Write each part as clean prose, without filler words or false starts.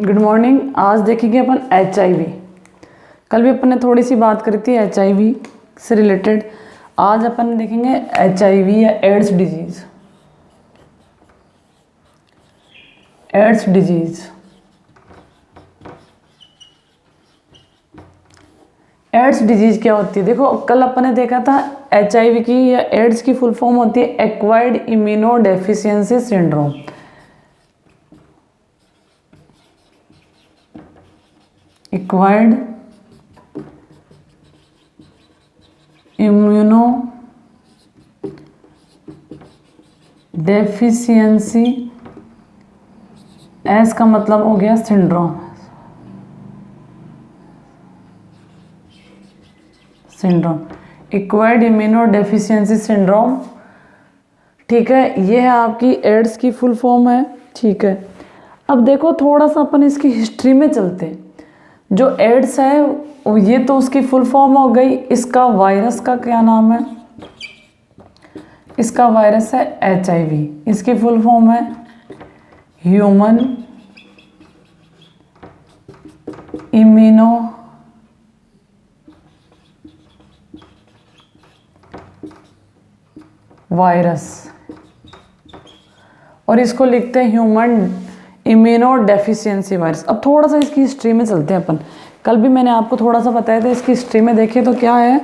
Good morning. आज देखेंगे अपन HIV। कल भी अपन ने थोड़ी सी बात करी थी HIV से रिलेटेड। आज अपन देखेंगे HIV या AIDS disease. AIDS disease, AIDS disease क्या होती है? देखो, कल अपन ने देखा था HIV की या एड्स की फुल फॉर्म होती है acquired immuno deficiency syndrome. Acquired immuno deficiency, S का मतलब हो गया syndrome. Acquired immuno deficiency syndrome, ठीक है। ये है आपकी एड्स की फुल फॉर्म है, ठीक है। अब देखो, थोड़ा सा अपन इसकी हिस्ट्री में चलते हैं। जो एड्स है ये तो उसकी फुल फॉर्म हो गई। इसका वायरस का क्या नाम है? इसका वायरस है HIV। इसकी फुल फॉर्म है ह्यूमन इम्यूनो वायरस, और इसको लिखते हैं ह्यूमन इम्यूनो डेफिशिएंसी वायरस। अब थोड़ा सा इसकी हिस्ट्री में चलते हैं अपन। कल भी मैंने आपको थोड़ा सा बताया था, इसकी हिस्ट्री में देखें तो क्या है।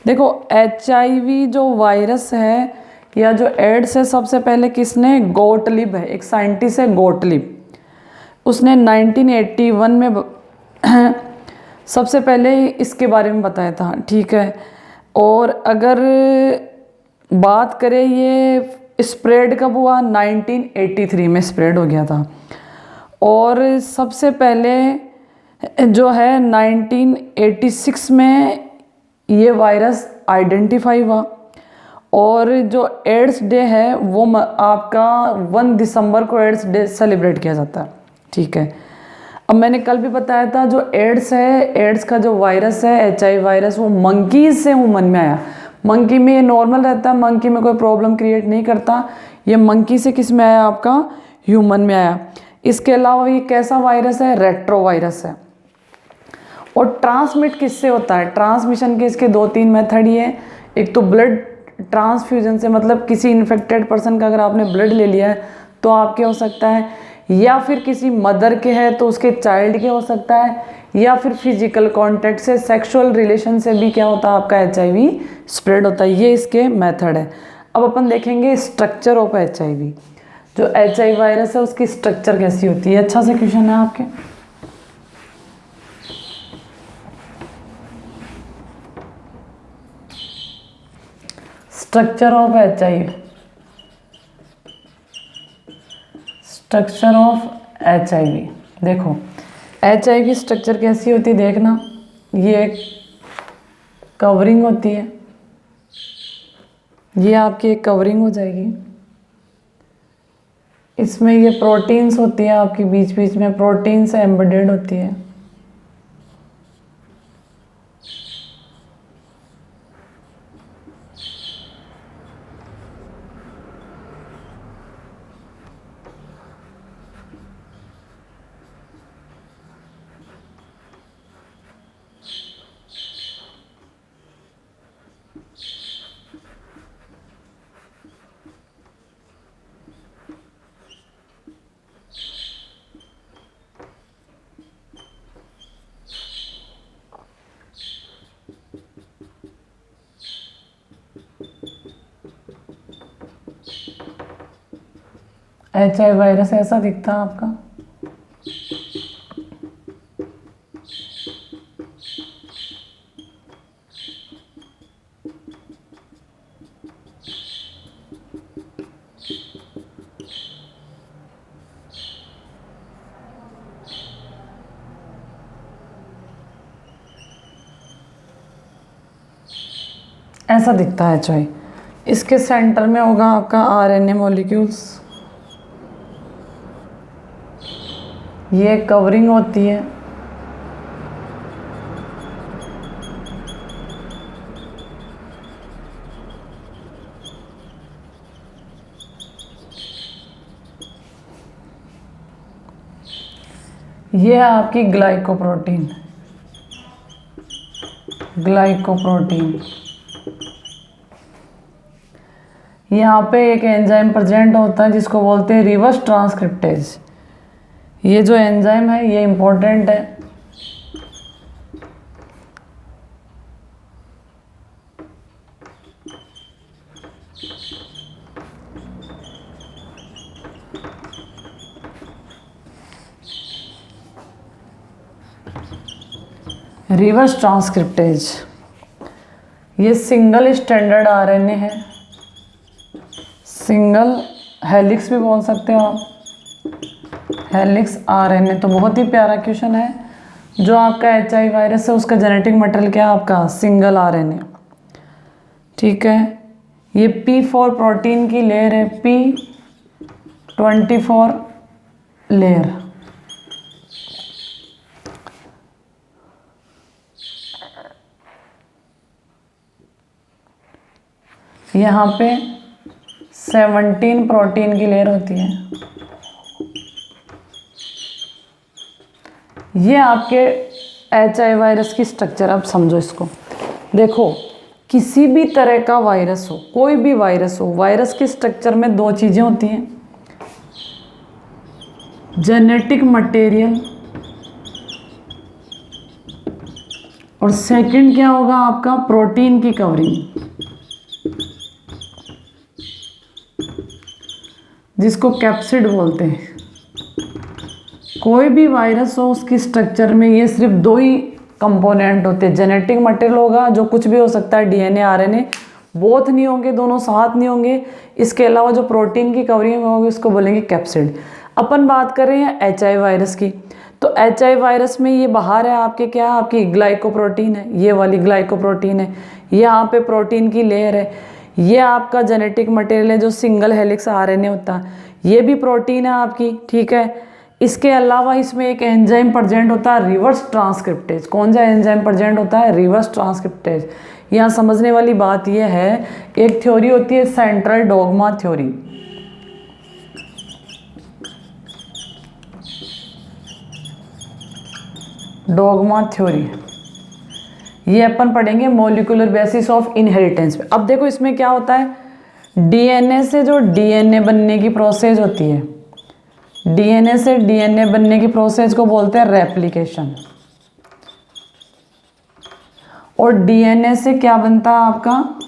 देखो, HIV जो वायरस है या जो एड्स है, सबसे पहले किसने? गोटलिब है, एक साइंटिस्ट है गोटलिब। उसने 1981 में सबसे पहले इसके बारे में बताया था, ठीक है। और अगर बात करें ये स्प्रेड कब हुआ? 1983 में स्प्रेड हो गया था। और सबसे पहले जो है 1986 में ये वायरस आइडेंटिफाई हुआ। और जो एड्स डे है वो आपका 1 दिसंबर को एड्स डे सेलिब्रेट किया जाता है, ठीक है। अब मैंने कल भी बताया था, जो एड्स है, एड्स का जो वायरस है HIV वायरस, वो मंकीज से ह्यूमन में आया। मंकी में ये नॉर्मल रहता है, मंकी में कोई प्रॉब्लम क्रिएट नहीं करता। ये मंकी से किस में आया? आपका ह्यूमन में आया। इसके अलावा ये कैसा वायरस है? रेट्रो वायरस है। और ट्रांसमिट किससे होता है? ट्रांसमिशन के इसके 2-3 मेथड ही है। एक तो ब्लड ट्रांसफ्यूजन से, मतलब किसी इन्फेक्टेड पर्सन का अगर आपने ब्लड ले लिया है तो आपके हो सकता है, या फिर किसी मदर के है तो उसके चाइल्ड के हो सकता है, या फिर फिजिकल कांटेक्ट से, सेक्सुअल रिलेशन से भी क्या होता है? आपका HIV स्प्रेड होता है। ये इसके मेथड है। अब अपन देखेंगे स्ट्रक्चर ऑफ HIV। जो HIV वायरस है उसकी स्ट्रक्चर कैसी होती है? अच्छा सा क्वेश्चन है आपके। Structure of HIV, structure of HIV। देखो, HIV स्ट्रक्चर कैसी होती है देखना। ये एक कवरिंग होती है, ये आपकी एक कवरिंग हो जाएगी। इसमें ये प्रोटीन्स होती है, आपकी बीच बीच में प्रोटीन्स एम्बेडेड होती है। HIV वायरस ऐसा दिखता है आपका। ऐसा दिखता है HIV। इसके सेंटर में होगा आपका RNA मॉलिक्यूल्स। ये कवरिंग होती है। ये है आपकी ग्लाइकोप्रोटीन। ग्लाइकोप्रोटीन, यहाँ पे एक एंजाइम प्रेजेंट होता है जिसको बोलते हैं रिवर्स ट्रांसक्रिप्टेज। ये जो एंजाइम है ये इंपॉर्टेंट है। रिवर्स ट्रांसक्रिप्टेज, ये सिंगल स्टैंडर्ड आरएनए है, सिंगल हेलिक्स भी बोल सकते हो आप, हेलिक्स आरएनए। तो बहुत ही प्यारा क्वेश्चन है। जो आपका एचआई वायरस है उसका जेनेटिक मटेरियल क्या है आपका? Single RNA. ठीक है, ये P4 प्रोटीन की लेयर है, P24 लेयर। यहाँ पे 17 प्रोटीन की लेयर होती है। ये आपके एचआई वायरस की स्ट्रक्चर। अब समझो इसको, देखो किसी भी तरह का वायरस हो, कोई भी वायरस हो, वायरस के स्ट्रक्चर में दो चीज़ें होती हैं, जेनेटिक मटेरियल और सेकंड क्या होगा आपका? प्रोटीन की कवरिंग, जिसको कैप्सिड बोलते हैं। कोई भी वायरस हो उसकी स्ट्रक्चर में ये सिर्फ दो ही कंपोनेंट होते हैं, जेनेटिक मटेरियल होगा जो कुछ भी हो सकता है, डीएनए आरएनए, बोथ नहीं होंगे, दोनों साथ नहीं होंगे। इसके अलावा जो प्रोटीन की कवरिंग होगी उसको बोलेंगे कैप्सिड। अपन बात कर रहे हैं एचआई वायरस की, तो एचआई वायरस में ये बाहर है आपके क्या है? आपकी ग्लाइकोप्रोटीन है, ये वाली ग्लाइकोप्रोटीन है, यहाँ पे प्रोटीन की लेयर है, ये आपका जेनेटिक मटेरियल है जो सिंगल हेलिक्स आरएनए होता है, ये भी प्रोटीन है आपकी। ठीक है, इसके अलावा इसमें एक एंजाइम प्रेजेंट होता है रिवर्स ट्रांसक्रिप्टेज। कौन सा एंजाइम प्रेजेंट होता है? Reverse transcriptase. यहाँ समझने वाली बात यह है, एक थ्योरी होती है central dogma theory. Dogma theory ये अपन पढ़ेंगे मॉलिक्यूलर बेसिस ऑफ इनहेरिटेंस में। अब देखो इसमें क्या होता है, डीएनए से जो डीएनए बनने की प्रोसेस होती है, डीएनए से डीएनए बनने की प्रोसेस को बोलते हैं रेप्लिकेशन। और डीएनए से क्या बनता है आपका?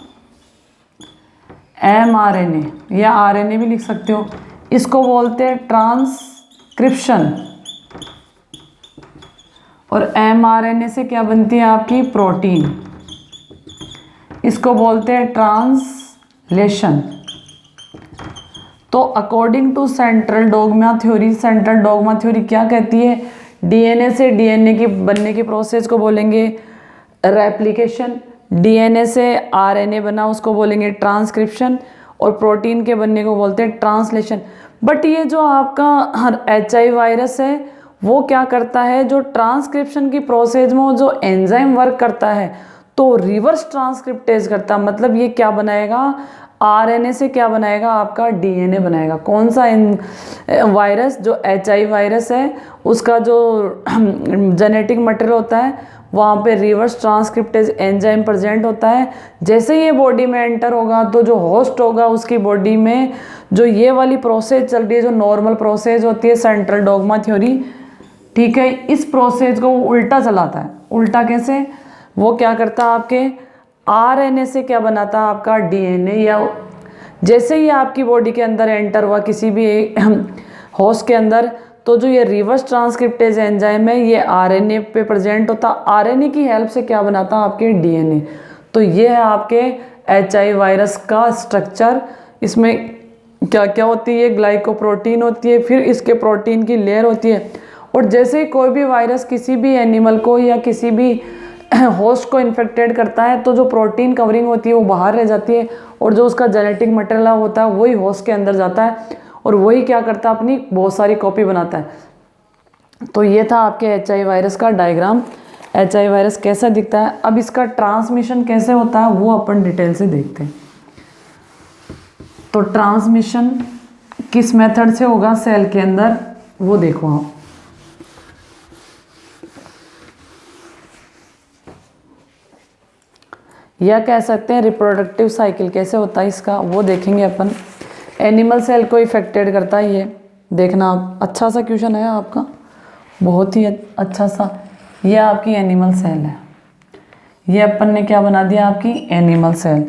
एमआरएनए या आरएनए भी लिख सकते हो, इसको बोलते हैं ट्रांसक्रिप्शन। और एमआरएनए से क्या बनती है आपकी? प्रोटीन, इसको बोलते हैं ट्रांसलेशन। तो according to central dogma theory, central dogma theory क्या कहती है? डीएनए से डीएनए की बनने की प्रोसेस को बोलेंगे रेप्लिकेशन, डीएनए से आरएनए बना उसको बोलेंगे ट्रांसक्रिप्शन, और प्रोटीन के बनने को बोलते हैं ट्रांसलेशन। बट ये जो आपका एचआई वायरस है वो क्या करता है? जो ट्रांसक्रिप्शन की प्रोसेस में वो जो एंजाइम वर्क करता है तो रिवर्स ट्रांसक्रिप्टेज करता है। मतलब ये क्या बनाएगा? आरएनए से क्या बनाएगा आपका? डीएनए बनाएगा। कौन सा वायरस? जो एचआई वायरस है उसका जो जेनेटिक मटेरियल होता है वहाँ पे रिवर्स ट्रांसक्रिप्टेज एंजाइम प्रेजेंट होता है। जैसे ये बॉडी में एंटर होगा तो जो होस्ट होगा उसकी बॉडी में जो ये वाली प्रोसेस चल रही है, जो नॉर्मल प्रोसेस होती है सेंट्रल डोग्मा थ्योरी, ठीक है, इस प्रोसेस को उल्टा चलाता है। उल्टा कैसे? वो क्या करता है आपके आरएनए से क्या बनाता है आपका? डीएनए। या जैसे ही आपकी बॉडी के अंदर एंटर हुआ किसी भी होस्ट के अंदर, तो जो ये रिवर्स ट्रांसक्रिप्टेज एंजाइम है ये आरएनए पे प्रेजेंट होता, आरएनए की हेल्प से क्या बनाता है आपके? डीएनए। तो ये है आपके एचआई वायरस का स्ट्रक्चर। इसमें क्या क्या होती है? ग्लाइकोप्रोटीन होती है, फिर इसके प्रोटीन की लेयर होती है। और जैसे ही कोई भी वायरस किसी भी एनिमल को या किसी भी होस्ट को इन्फेक्टेड करता है तो जो प्रोटीन कवरिंग होती है वो बाहर रह जाती है, और जो उसका जेनेटिक मटेरियल होता है वही होस्ट के अंदर जाता है, और वही क्या करता है? अपनी बहुत सारी कॉपी बनाता है। तो ये था आपके एचआई वायरस का डायग्राम। एचआई वायरस कैसा दिखता है। अब इसका ट्रांसमिशन कैसे होता है वो अपन डिटेल से देखते हैं। तो ट्रांसमिशन किस मेथड से होगा सेल के अंदर वो देखो आप। या कह सकते हैं रिप्रोडक्टिव साइकिल कैसे होता है इसका, वो देखेंगे अपन। एनिमल सेल को इफेक्टेड करता है, ये देखना आप, अच्छा सा क्वेश्चन है आपका, बहुत ही अच्छा सा। ये आपकी एनिमल सेल है, ये अपन ने क्या बना दिया, आपकी एनिमल सेल।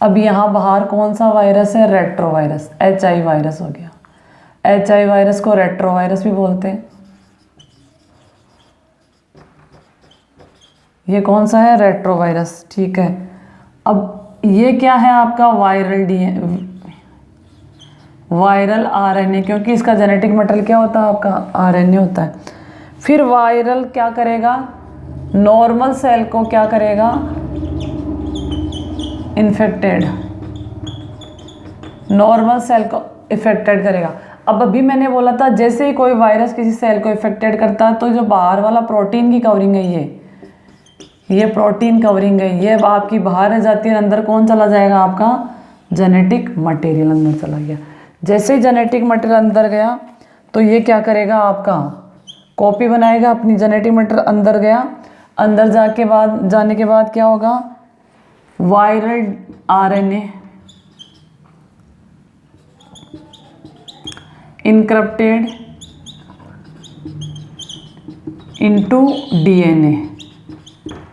अब यहाँ बाहर कौन सा वायरस है, रेट्रोवायरस, HIV वायरस हो गया। HIV वायरस को रेट्रोवायरस भी बोलते हैं। ये कौन सा है, रेट्रोवायरस, ठीक है। अब ये क्या है आपका, वायरल RNA, क्योंकि इसका जेनेटिक मटेरियल क्या होता है आपका, RNA होता है। फिर वायरल क्या करेगा, नॉर्मल सेल को क्या करेगा, इन्फेक्टेड, नॉर्मल सेल को इफेक्टेड करेगा। अब अभी मैंने बोला था जैसे ही कोई वायरस किसी सेल को इफेक्टेड करता है तो जो बाहर वाला प्रोटीन की कवरिंग है, ये प्रोटीन कवरिंग है, ये आपकी बाहर रह जाती है, अंदर कौन चला जाएगा, आपका जेनेटिक मटेरियल अंदर चला गया। जैसे ही जेनेटिक मटेरियल अंदर गया तो ये क्या करेगा, आपका कॉपी बनाएगा अपनी, जेनेटिक मटेरियल अंदर गया, अंदर जाने के बाद क्या होगा, viral RNA encrypted into DNA,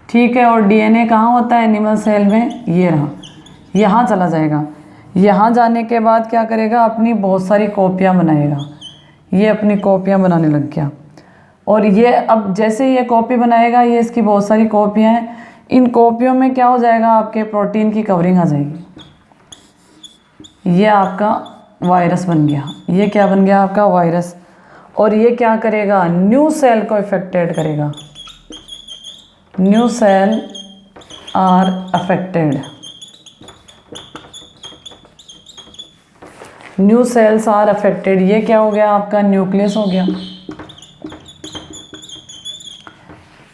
ठीक है। और DNA कहाँ होता है, एनिमल सेल में, ये रहा, यहाँ चला जाएगा। यहाँ जाने के बाद क्या करेगा, अपनी बहुत सारी कॉपियाँ बनाएगा, ये अपनी कॉपियाँ बनाने लग गया। और ये अब जैसे ये कॉपी बनाएगा, ये इसकी बहुत सारी कॉपियाँ हैं, इन कॉपियों में क्या हो जाएगा, आपके प्रोटीन की कवरिंग आ जाएगी। ये आपका वायरस बन गया, ये क्या बन गया, आपका वायरस। और ये क्या करेगा, न्यू सेल को इफेक्टेड करेगा, new cell are affected, new cells are affected. ये क्या हो गया, आपका न्यूक्लियस हो गया,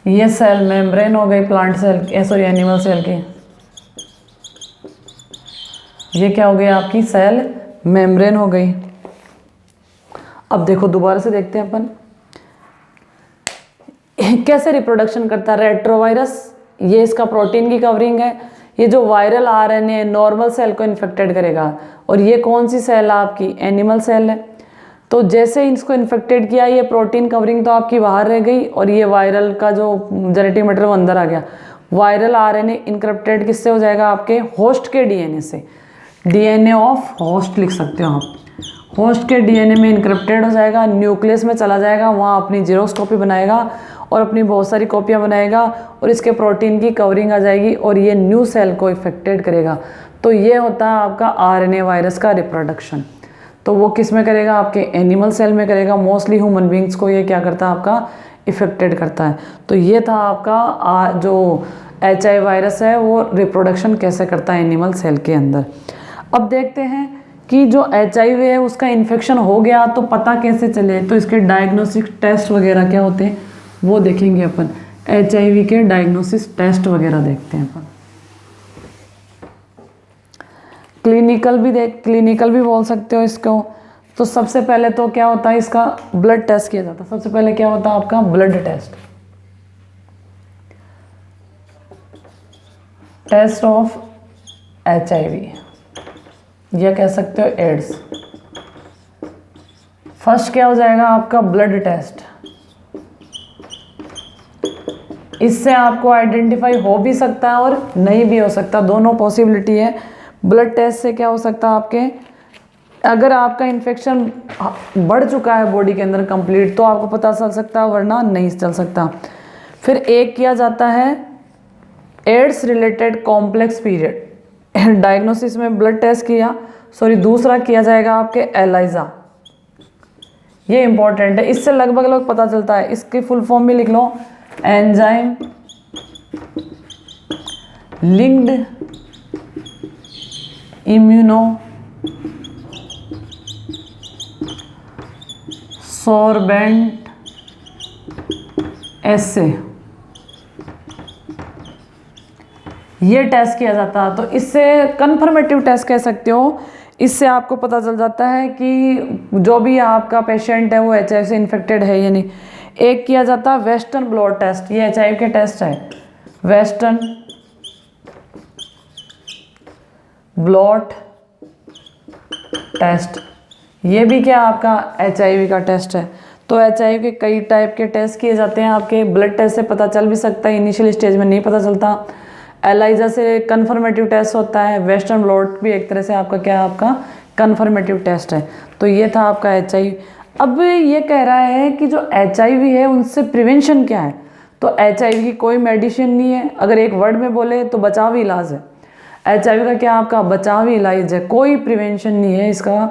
ये सेल मेम्ब्रेन हो गई plant cell, sorry animal cell की। ये क्या हो गई, आपकी सेल मेम्ब्रेन हो गई। अब देखो दोबारा से देखते हैं अपन कैसे रिप्रोडक्शन करता है रेट्रोवायरस। ये इसका प्रोटीन की कवरिंग है, ये जो वायरल RNA नॉर्मल सेल को इन्फेक्टेड करेगा। और ये कौन सी सेल है, आपकी एनिमल सेल है। तो जैसे ही इसको इन्फेक्टेड किया, ये प्रोटीन कवरिंग तो आपकी बाहर रह गई और ये वायरल का जो जेनेटिक मटेरियल वो अंदर आ गया। वायरल RNA इनक्रप्टेड किससे हो जाएगा, आपके होस्ट के DNA से, DNA ऑफ होस्ट लिख सकते हो आप। होस्ट के DNA में इनक्रप्टेड हो जाएगा, न्यूक्लियस में चला जाएगा, वहाँ अपनी जेरोक्स कॉपी बनाएगा और अपनी बहुत सारी कॉपियाँ बनाएगा और इसके प्रोटीन की कवरिंग आ जाएगी और ये न्यू सेल को इफेक्टेड करेगा। तो ये होता है आपका RNA वायरस का रिप्रोडक्शन। तो वो किस में करेगा, आपके एनिमल सेल में करेगा। मोस्टली ह्यूमन बींग्स को ये क्या करता है, आपका इफेक्टेड करता है। तो ये था आपका जो HIV वायरस है वो रिप्रोडक्शन कैसे करता है एनिमल सेल के अंदर। अब देखते हैं कि जो HIV है उसका इन्फेक्शन हो गया तो पता कैसे चले, तो इसके डायग्नोस्टिक टेस्ट वगैरह क्या होते हैं वो देखेंगे अपन। HIV के डायग्नोसिस टेस्ट वगैरह देखते हैं अपन। क्लिनिकल भी बोल सकते हो इसको। तो सबसे पहले तो क्या होता है, इसका ब्लड टेस्ट किया जाता है। सबसे पहले क्या होता है आपका blood test, test of HIV, यह कह सकते हो एड्स। फर्स्ट क्या हो जाएगा आपका ब्लड टेस्ट। इससे आपको आइडेंटिफाई हो भी सकता है और नहीं भी हो सकता, दोनों पॉसिबिलिटी है। ब्लड टेस्ट से क्या हो सकता है आपके, अगर आपका इन्फेक्शन बढ़ चुका है बॉडी के अंदर कंप्लीट तो आपको पता चल सकता है, वरना नहीं चल सकता। फिर एक किया जाता है AIDS related complex period, diagnosis में ब्लड टेस्ट किया, दूसरा किया जाएगा आपके एलाइजा। ये इंपॉर्टेंट है, इससे लगभग पता चलता है। इसकी फुल फॉर्म भी लिख लो, एंजाइम लिंक्ड इम्यूनो सोर्बेंट एसे, ये टेस्ट किया जाता है। तो इससे कन्फर्मेटिव टेस्ट कह सकते हो। इससे आपको पता चल जाता है कि जो भी आपका पेशेंट है वो HIV से इन्फेक्टेड है या नहीं। एक किया जाता है वेस्टर्न ब्लॉट टेस्ट, ये HIV के टेस्ट है। वेस्टर्न ब्लॉट टेस्ट, ये भी क्या आपका HIV का टेस्ट है। तो HIV के कई टाइप के टेस्ट किए जाते हैं आपके। ब्लड टेस्ट से पता चल भी सकता है, इनिशियल स्टेज में नहीं पता चलता। एलाइजा से कन्फर्मेटिव टेस्ट होता है। वेस्टर्न ब्लॉट भी एक तरह से आपका क्या है, आपका कन्फर्मेटिव टेस्ट है। तो ये था आपका HIV। अब ये कह रहा है कि जो HIV है उनसे प्रिवेंशन क्या है। तो HIV की कोई मेडिसिन नहीं है, अगर एक वर्ड में बोले तो बचावी इलाज है। HIV का क्या आपका बचावी इलाज है, कोई प्रिवेंशन नहीं है इसका।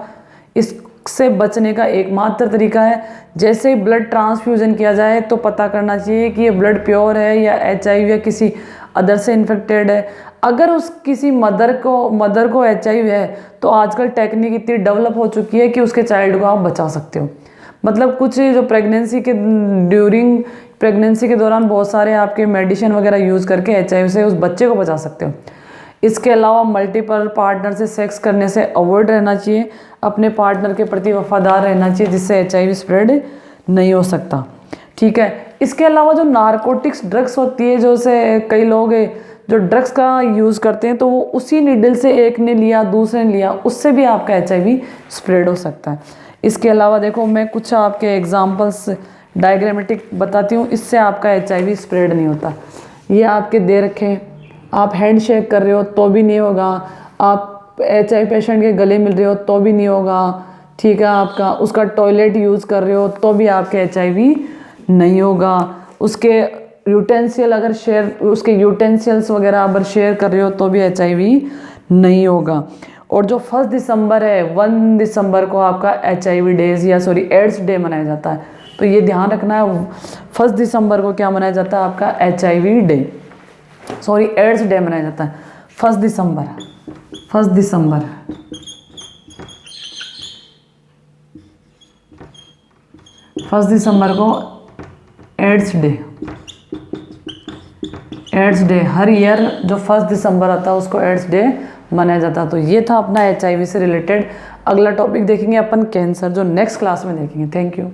इससे बचने का एकमात्र तरीका है, जैसे ही ब्लड ट्रांसफ्यूजन किया जाए तो पता करना चाहिए कि ये ब्लड प्योर है या HIV या किसी अदर से इन्फेक्टेड है। अगर उस किसी मदर को HIV है तो आजकल टेक्निक इतनी डेवलप हो चुकी है कि उसके चाइल्ड को आप बचा सकते हो। मतलब कुछ जो प्रेगनेंसी के दौरान बहुत सारे आपके मेडिसिन वगैरह यूज़ करके HIV से उस बच्चे को बचा सकते हो। इसके अलावा मल्टीपल पार्टनर से सेक्स करने से अवॉइड रहना चाहिए। अपने पार्टनर के प्रति वफादार रहना चाहिए, जिससे HIV स्प्रेड नहीं हो सकता। ठीक है। इसके अलावा जो नारकोटिक्स ड्रग्स होती है, जो से कई लोग जो ड्रग्स का यूज़ करते हैं तो वो उसी नीडल से एक ने लिया दूसरे ने लिया, उससे भी आपका HIV स्प्रेड हो सकता है। इसके अलावा देखो मैं कुछ आपके एग्जांपल्स डायग्रामेटिक बताती हूँ, इससे आपका HIV स्प्रेड नहीं होता। ये आपके दे रखे, आप हैंड शेक कर रहे हो तो भी नहीं होगा, आप HIV पेशेंट के गले मिल रहे हो तो भी नहीं होगा। ठीक है, आपका उसका टॉयलेट यूज़ कर रहे हो तो भी आपके HIV नहीं होगा। उसके यूटेंसिल्स वगैरह अगर शेयर कर रहे हो तो भी HIV नहीं होगा। और जो 1 दिसंबर है, 1 दिसंबर को आपका HIV डेज या एड्स डे मनाया जाता है। तो ये ध्यान रखना है, 1 दिसंबर को क्या मनाया जाता है, आपका HIV डे, एड्स डे मनाया जाता है। 1 दिसंबर 1 दिसंबर को एड्स डे हर ईयर जो 1 दिसंबर आता है उसको एड्स डे मनाया जाता है। तो ये था अपना HIV से रिलेटेड। अगला टॉपिक देखेंगे अपन कैंसर, जो नेक्स्ट क्लास में देखेंगे। Thank you.